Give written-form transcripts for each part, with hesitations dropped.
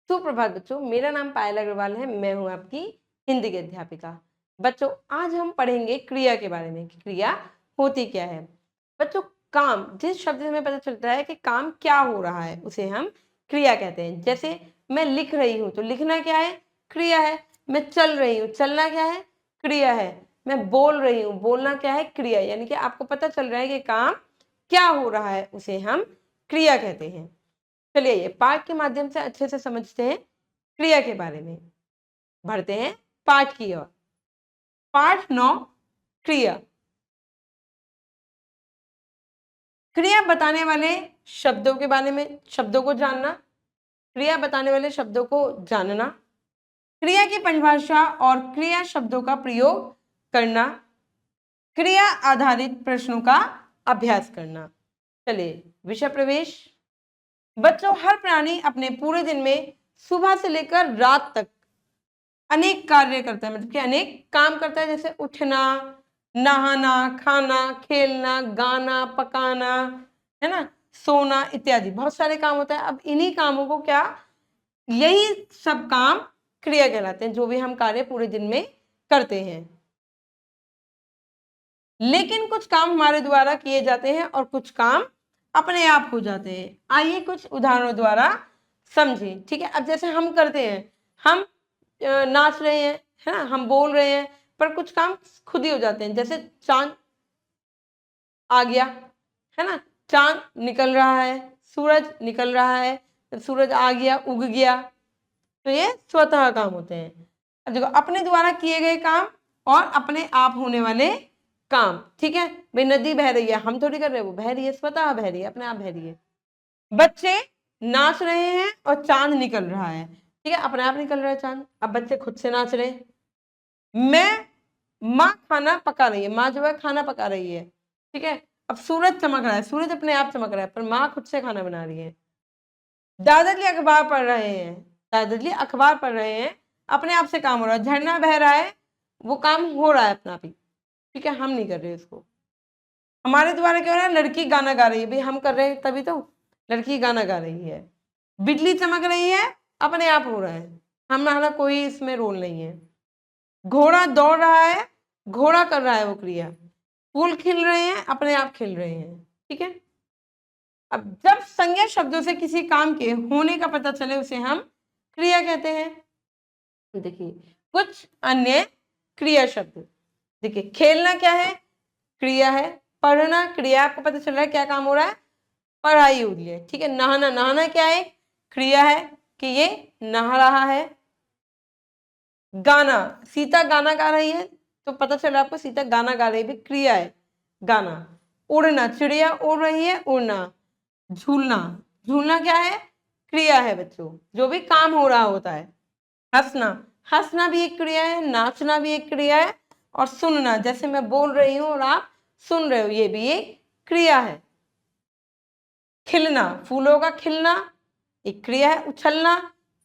सुप्रभात बच्चों, मेरा नाम पायल अग्रवाल है। मैं हूँ आपकी हिंदी की अध्यापिका। बच्चों, आज हम पढ़ेंगे क्रिया के बारे में कि क्रिया होती क्या है। बच्चों, काम, जिस शब्द से हमें पता चलता है कि काम क्या हो रहा है, उसे हम क्रिया कहते हैं। जैसे मैं लिख रही हूँ, तो लिखना क्या है? क्रिया है। मैं चल रही हूँ, चलना क्या है? क्रिया है। मैं बोल रही हूँ, बोलना क्या है? क्रिया। यानी कि आपको पता चल रहा है कि काम क्या हो रहा है, उसे हम क्रिया कहते हैं। चलिए ये पाठ के माध्यम से अच्छे से समझते हैं क्रिया के बारे में। बढ़ते हैं पाठ की ओर। पाठ 9, क्रिया। क्रिया बताने वाले शब्दों के बारे में, शब्दों को जानना, क्रिया बताने वाले शब्दों को जानना, क्रिया की परिभाषा और क्रिया शब्दों का प्रयोग करना, क्रिया आधारित प्रश्नों का अभ्यास करना। चलिए विषय प्रवेश। बच्चों, हर प्राणी अपने पूरे दिन में सुबह से लेकर रात तक अनेक कार्य करता है, मतलब कि अनेक काम करता है। जैसे उठना, नहाना, खाना, खेलना, गाना, पकाना, है ना, सोना इत्यादि बहुत सारे काम होता है। अब इन्हीं कामों को क्या, यही सब काम क्रिया कहलाते हैं, जो भी हम कार्य पूरे दिन में करते हैं। लेकिन कुछ काम हमारे द्वारा किए जाते हैं और कुछ काम अपने आप हो जाते हैं। आइए कुछ उदाहरणों द्वारा समझें। ठीक है, अब जैसे हम करते हैं, हम नाच रहे हैं, है ना, हम बोल रहे हैं, पर कुछ काम खुद ही हो जाते हैं। जैसे चांद आ गया, है ना, चांद निकल रहा है, सूरज निकल रहा है, सूरज आ गया, उग गया, तो ये स्वतः काम होते हैं। अब देखो, अपने द्वारा किए गए काम और अपने आप होने वाले काम। ठीक है, भाई नदी बह रही है, हम थोड़ी कर रहे हैं, वो बह रही है, स्वतः बह रही है, अपने आप बह रही है। बच्चे नाच रहे हैं और चांद निकल रहा है, ठीक है, अपने आप निकल रहा है चांद। अब बच्चे खुद से नाच रहे हैं। मैं, माँ खाना पका रही है, माँ जो है खाना पका रही है, ठीक है। अब सूरज चमक रहा है, सूरज अपने आप चमक रहा है, पर माँ खुद से खाना बना रही है। दादाजी अखबार पढ़ रहे हैं, दादाजी अखबार पढ़ रहे हैं, अपने आप से काम हो रहा है। झरना बह रहा है, वो काम हो रहा है अपना आप ही, ठीक है, हम नहीं कर रहे उसको। हमारे द्वारा क्या हो रहा है? लड़की गाना गा रही है, भाई हम कर रहे हैं तभी तो, लड़की गाना गा रही है। बिजली चमक रही है, अपने आप हो रहा है, हमारा कोई इसमें रोल नहीं है। घोड़ा दौड़ रहा है, घोड़ा कर रहा है वो क्रिया। फूल खिल रहे हैं, अपने आप खिल रहे हैं, ठीक है। अब जब संज्ञा शब्दों से किसी काम के होने का पता चले, उसे हम क्रिया कहते हैं। देखिए कुछ अन्य क्रिया शब्द। देखिए, खेलना क्या है? क्रिया है। पढ़ना क्रिया, आपको पता चल रहा है क्या काम हो रहा है? पढ़ाई हो रही है, ठीक है। नहाना, नहाना क्या है? क्रिया है कि ये नहा रहा है। गाना, सीता गाना गा रही है, तो पता चल रहा है आपको सीता गाना गा रही है, भी क्रिया है, गाना। उड़ना, चिड़िया उड़ रही है, उड़ना। झूलना, झूलना क्या है? क्रिया है बच्चों, जो भी काम हो रहा होता है। हंसना, हंसना भी एक क्रिया है, नाचना भी एक क्रिया है, और सुनना, जैसे मैं बोल रही हूं और आप सुन रहे हो, ये भी एक क्रिया है। खिलना, फूलों का खिलना एक क्रिया है। उछलना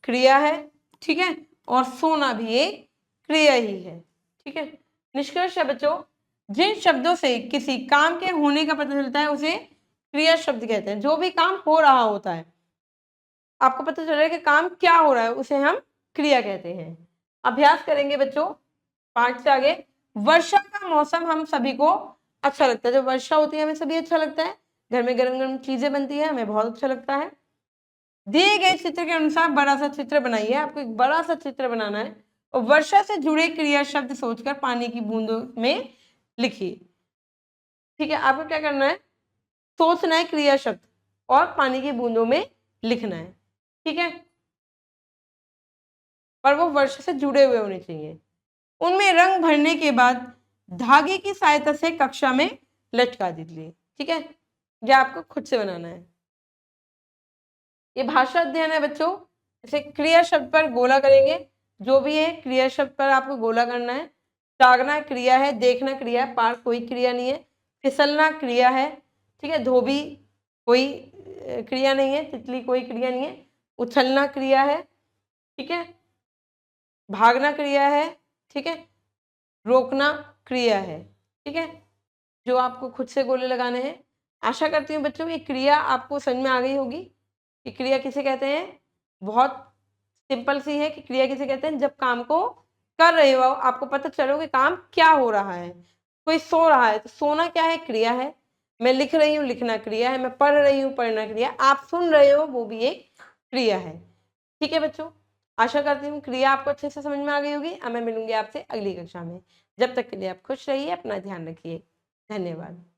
क्रिया है, ठीक है, और सोना भी एक क्रिया ही है, ठीक है। निष्कर्ष है बच्चों, जिन शब्दों से किसी काम के होने का पता चलता है, उसे क्रिया शब्द कहते हैं। जो भी काम हो रहा होता है, आपको पता चल रहा है कि काम क्या हो रहा है, उसे हम क्रिया कहते हैं। अभ्यास करेंगे बच्चों पाठ से आगे। वर्षा का मौसम हम सभी को अच्छा लगता है, जब वर्षा होती है हमें सभी अच्छा लगता है, घर में गरम गरम चीजें बनती है, हमें बहुत अच्छा लगता है। दिए गए चित्र के अनुसार बड़ा सा चित्र बनाइए, आपको एक बड़ा सा चित्र बनाना है, और वर्षा से जुड़े क्रिया शब्द सोचकर पानी की बूंदों में लिखिए। ठीक है, आपको क्या करना है? सोचना है क्रिया शब्द और पानी की बूंदों में लिखना है, ठीक है, पर वो वर्षा से जुड़े हुए होने चाहिए। उनमें रंग भरने के बाद धागे की सहायता से कक्षा में लटका दीजिए, ठीक है। यह आपको खुद से बनाना है। ये भाषा अध्ययन है बच्चों। जैसे क्रिया शब्द पर गोला करेंगे, जो भी है क्रिया शब्द पर आपको गोला करना है। तागना क्रिया है, देखना क्रिया है, पार कोई क्रिया नहीं है। फिसलना क्रिया है, ठीक है। धोबी कोई क्रिया नहीं है, तितली कोई क्रिया नहीं है। उछलना क्रिया है, ठीक है। भागना क्रिया है, ठीक है। रोकना क्रिया है, ठीक है, जो आपको खुद से गोले लगाने हैं। आशा करती हूँ बच्चों ये क्रिया आपको समझ में आ गई होगी। ये क्रिया किसे कहते हैं? बहुत सिंपल सी है कि क्रिया किसे कहते हैं, जब काम को कर रहे हो आपको पता चलो कि काम क्या हो रहा है। कोई सो रहा है तो सोना क्या है, क्रिया है। मैं लिख रही हूँ, लिखना क्रिया है। मैं पढ़ रही हूँ, पढ़ना क्रिया। आप सुन रहे हो, वो भी एक क्रिया है। ठीक है बच्चों, आशा करती हूँ क्रिया आपको अच्छे से समझ में आ गई होगी। अब मैं मिलूंगी आपसे अगली कक्षा में। जब तक के लिए आप खुश रहिए, अपना ध्यान रखिए। धन्यवाद।